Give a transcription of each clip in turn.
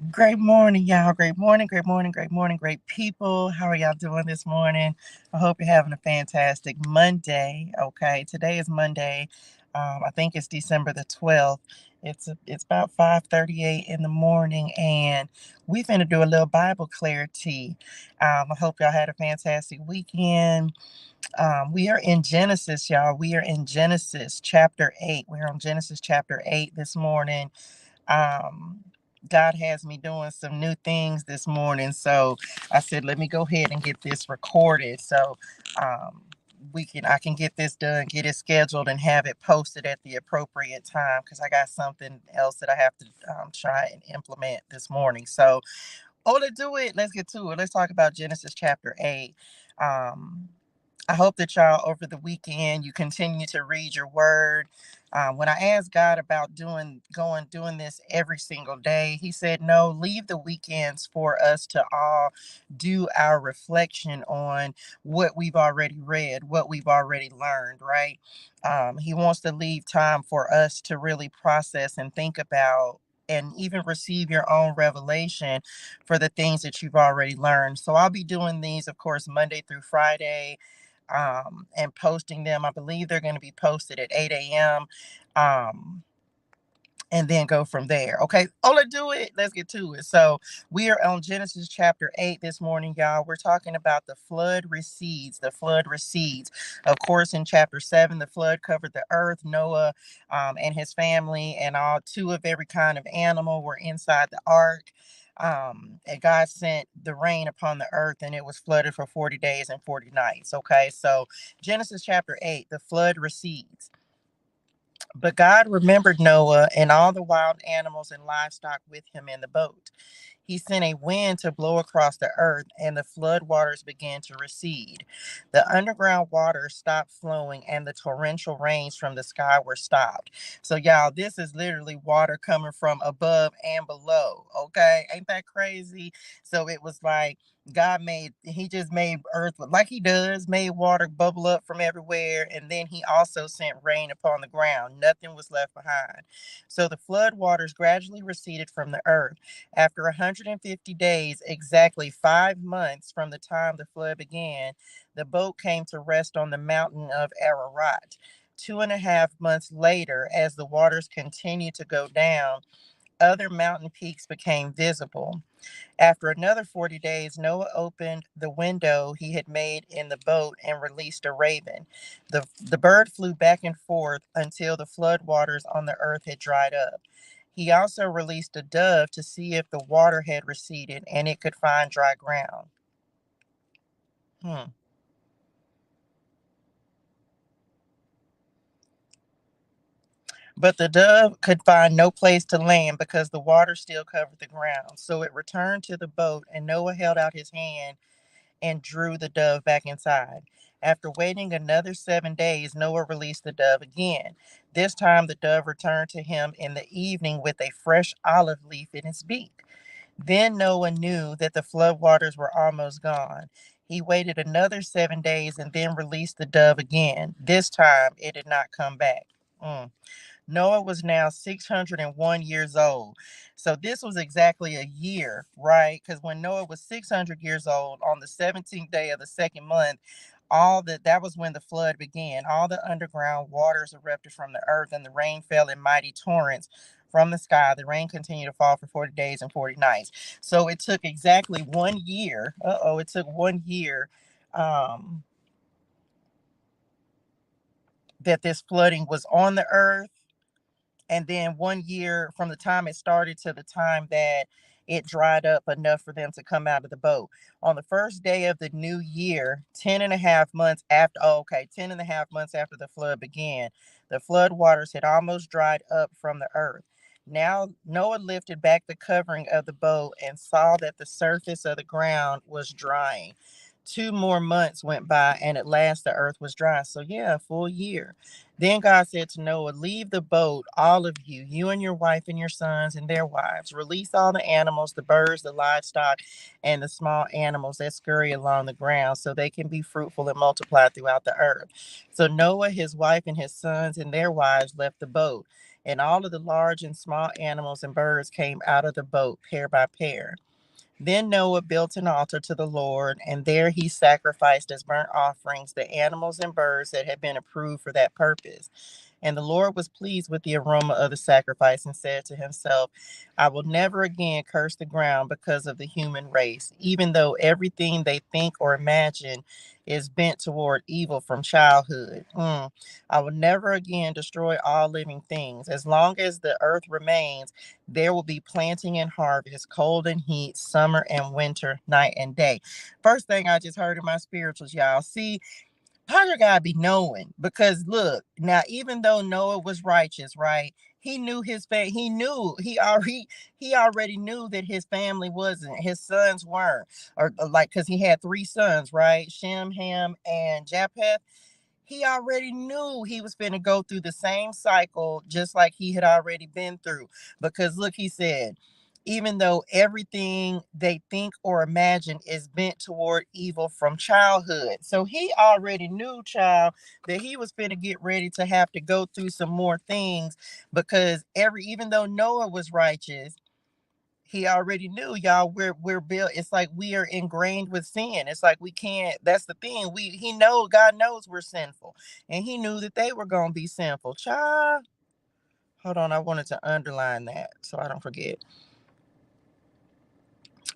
Great morning, y'all. Great morning, great morning, great morning, great people. How are y'all doing this morning? I hope you're having a fantastic Monday. Okay, today is Monday. I think it's December the 12th. It's about 5:38 in the morning, and we finna do a little Bible clarity. I hope y'all had a fantastic weekend. We are in Genesis, y'all. We are in Genesis chapter 8. We're on Genesis chapter 8 this morning. um God has me doing some new things this morning, so I said let me go ahead and get this recorded so um I can get this done, get it scheduled, and have it posted at the appropriate time, because I got something else that I have to try and implement this morning. So let's do it. Let's get to it. Let's talk about Genesis chapter 8. um I hope that y'all over the weekend you continue to read your word. When I asked God about doing this every single day, He said, "No, leave the weekends for us to all do our reflection on what we've already read, what we've already learned." Right? He wants to leave time for us to really process and think about, and even receive your own revelation for the things that you've already learned. So I'll be doing these, of course, Monday through Friday, and posting them. I believe they're going to be posted at 8 a.m. Um, and then go from there. Okay. Oh, let's do it. Let's get to it. So we are on Genesis chapter 8 this morning, y'all. We're talking about the flood recedes. The flood recedes. Of course, in chapter 7, the flood covered the earth. Noah and his family and all two of every kind of animal were inside the ark. And God sent the rain upon the earth, and it was flooded for 40 days and 40 nights. Okay. So Genesis chapter 8, the flood recedes. But God remembered Noah and all the wild animals and livestock with him in the boat. He sent a wind to blow across the earth, and the flood waters began to recede. The underground waters stopped flowing, and the torrential rains from the sky were stopped. So, y'all, this is literally water coming from above and below. Okay, ain't that crazy? So it was like he just made earth like he does, made water bubble up from everywhere, and then he also sent rain upon the ground. Nothing was left behind. So the flood waters gradually receded from the earth. After 150 days, exactly 5 months from the time the flood began, the boat came to rest on the mountain of Ararat. 2.5 months later, as the waters continued to go down, other mountain peaks became visible. After another 40 days, Noah opened the window he had made in the boat and released a raven. The bird flew back and forth until the flood waters on the earth had dried up. He also released a dove to see if the water had receded and it could find dry ground. Hmm. But the dove could find no place to land because the water still covered the ground. So it returned to the boat, and Noah held out his hand and drew the dove back inside. After waiting another 7 days, Noah released the dove again. This time, the dove returned to him in the evening with a fresh olive leaf in its beak. Then Noah knew that the floodwaters were almost gone. He waited another 7 days and then released the dove again. This time, it did not come back. Mm. Noah was now 601 years old. So this was exactly a year, right? Because when Noah was 600 years old, on the 17th day of the second month, that was when the flood began. All the underground waters erupted from the earth, and the rain fell in mighty torrents from the sky. The rain continued to fall for 40 days and 40 nights. So it took exactly 1 year. It took 1 year um, that this flooding was on the earth, and then 1 year from the time it started to the time that it dried up enough for them to come out of the boat. On the first day of the new year, 10 and a half months after, 10 and a half months after the flood began, the flood waters had almost dried up from the earth. Now Noah lifted back the covering of the boat and saw that the surface of the ground was drying. 2 more months went by, and at last the earth was dry. So, yeah, a full year. Then God said to Noah, "Leave the boat, all of you, you and your wife and your sons and their wives. Release all the animals, the birds, the livestock, and the small animals that scurry along the ground so they can be fruitful and multiply throughout the earth." So Noah, his wife, and his sons and their wives left the boat. And all of the large and small animals and birds came out of the boat pair by pair. Then Noah built an altar to the Lord, and there he sacrificed as burnt offerings the animals and birds that had been approved for that purpose. And the Lord was pleased with the aroma of the sacrifice and said to himself, I will never again curse the ground because of the human race, even though everything they think or imagine is bent toward evil from childhood. I will never again destroy all living things. As long as the earth remains, there will be planting and harvest, cold and heat, summer and winter, night and day. First thing I just heard in my spirituals, y'all. See, Potter gotta be knowing, because look now, even though Noah was righteous, right? He knew his he knew he already knew that his family wasn't, his sons weren't, or like, because he had three sons, right? Shem, Ham, and Japheth. He already knew he was going to go through the same cycle just like he had already been through. Because look, he said, even though everything they think or imagine is bent toward evil from childhood. So he already knew, child, that he was going to get ready to have to go through some more things, because even though Noah was righteous, he already knew, y'all. We're built, it's like we are ingrained with sin. It's like we can't, that's the thing, God knows we're sinful, and he knew that they were going to be sinful, child. Hold on, I wanted to underline that so I don't forget.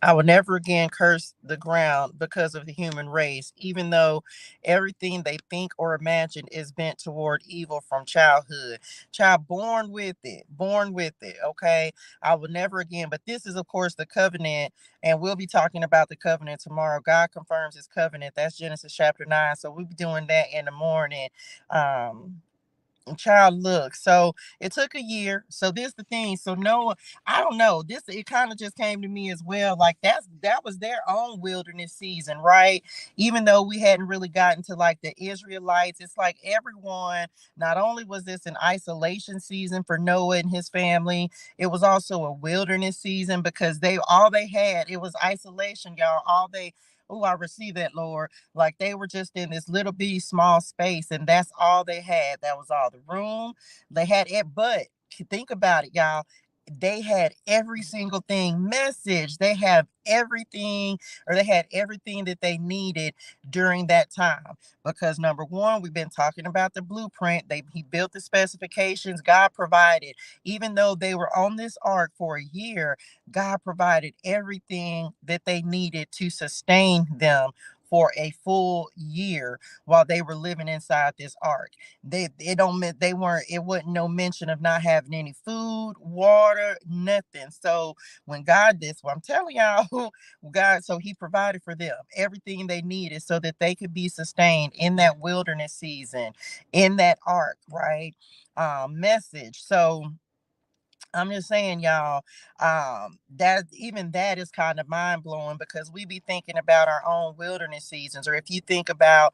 I will never again curse the ground because of the human race, even though everything they think or imagine is bent toward evil from childhood. Child, born with it, okay? I will never again. But this is, of course, the covenant, and we'll be talking about the covenant tomorrow. God confirms his covenant. That's Genesis chapter 9. So we'll be doing that in the morning. Child, look, so it took a year. So this the thing. So Noah, I don't know. This, it kind of just came to me as well. Like that was their own wilderness season, right? Even though we hadn't really gotten to like the Israelites, it's like everyone. Not only was this an isolation season for Noah and his family, it was also a wilderness season, because they had, it was isolation, y'all. Oh, I receive that, Lord. Like they were just in this little bitty small space, and that's all they had. That was all the room they had. It, but think about it, y'all. They had every single thing message. They have everything, or they had everything that they needed during that time. Because number one, we've been talking about the blueprint. He built the specifications. God provided. Even though they were on this ark for a year, God provided everything that they needed to sustain them for a full year while they were living inside this ark. They weren't, it wasn't no mention of not having any food, water, nothing. So when God did, so I'm telling y'all, God, so he provided for them everything they needed so that they could be sustained in that wilderness season, in that ark, right? Message. So I'm just saying, y'all, that even that is kind of mind blowing, because we be thinking about our own wilderness seasons, or if you think about,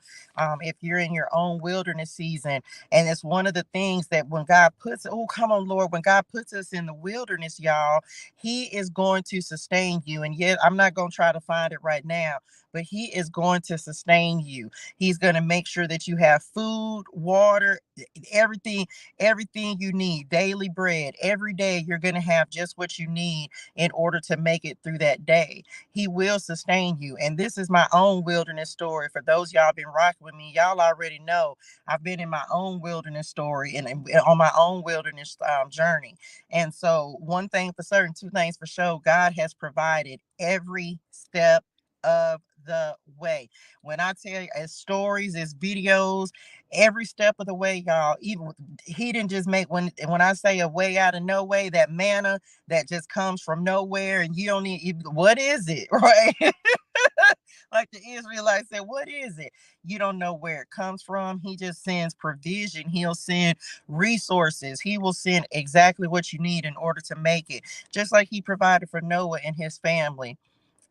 if you're in your own wilderness season, and it's one of the things that when God puts, oh, come on, Lord, when God puts us in the wilderness, y'all, he is going to sustain you. And yet, I'm not going to try to find it right now, but he is going to sustain you. He's going to make sure that you have food, water, everything everything you need, daily bread. Every day you're going to have just what you need in order to make it through that day. He will sustain you. And this is my own wilderness story. For those y'all been rocking with me, y'all already know I've been in my own wilderness story, and on my own wilderness journey. And so one thing for certain, two things for sure, God has provided every step of the way. When I tell you, as stories, as videos, every step of the way, y'all. Even he didn't just make, when I say a way out of no way, that manna that just comes from nowhere, and you don't need, what is it, right? Like the Israelites said, what is it? You don't know where it comes from. He just sends provision. He'll send resources. He will send exactly what you need in order to make it, just like he provided for Noah and his family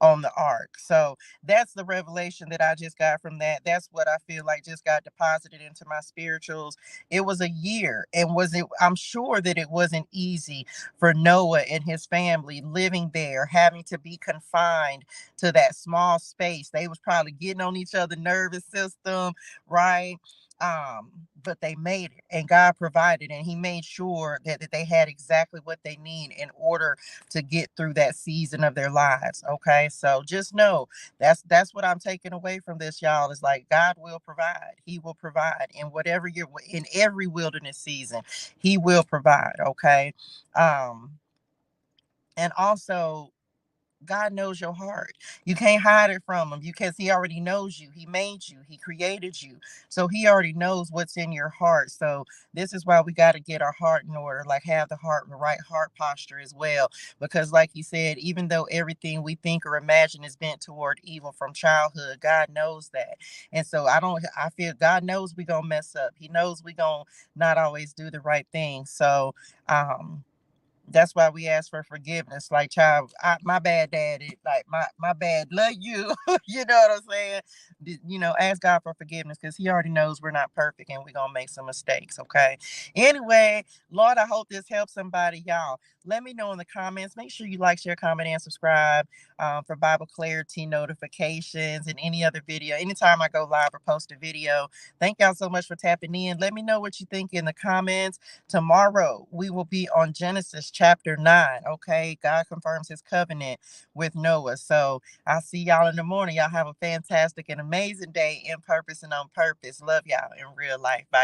on the ark. So that's the revelation that I just got from that. That's what I feel like just got deposited into my spirituals. It was a year, and was it, I'm sure that it wasn't easy for Noah and his family living there, having to be confined to that small space. They was probably getting on each other's nervous system, right? but they made it, and God provided, and he made sure that they had exactly what they need in order to get through that season of their lives. Okay, so just know that's what I'm taking away from this, y'all, is like God will provide. He will provide in whatever you're in every wilderness season. He will provide. Okay. um and also, God knows your heart. You can't hide it from him because he already knows you. He made you. He created you. So he already knows what's in your heart. So this is why we got to get our heart in order, like have the right heart posture as well. Because like you said, even though everything we think or imagine is bent toward evil from childhood, God knows that. And so I feel God knows we going to mess up. He knows we going to not always do the right thing. So, that's why we ask for forgiveness. Like, child, my bad, daddy. Like, my bad. Love you. You know what I'm saying? Ask God for forgiveness because He already knows we're not perfect and we're gonna make some mistakes. Okay. Anyway, Lord, I hope this helps somebody, y'all. Let me know in the comments. Make sure you like, share, comment, and subscribe for Bible Clarity notifications and any other video. Anytime I go live or post a video. Thank y'all so much for tapping in. Let me know what you think in the comments. Tomorrow, we will be on Genesis chapter 9. Okay. God confirms his covenant with Noah. So I'll see y'all in the morning. Y'all have a fantastic and amazing day in purpose and on purpose. Love y'all in real life. Bye.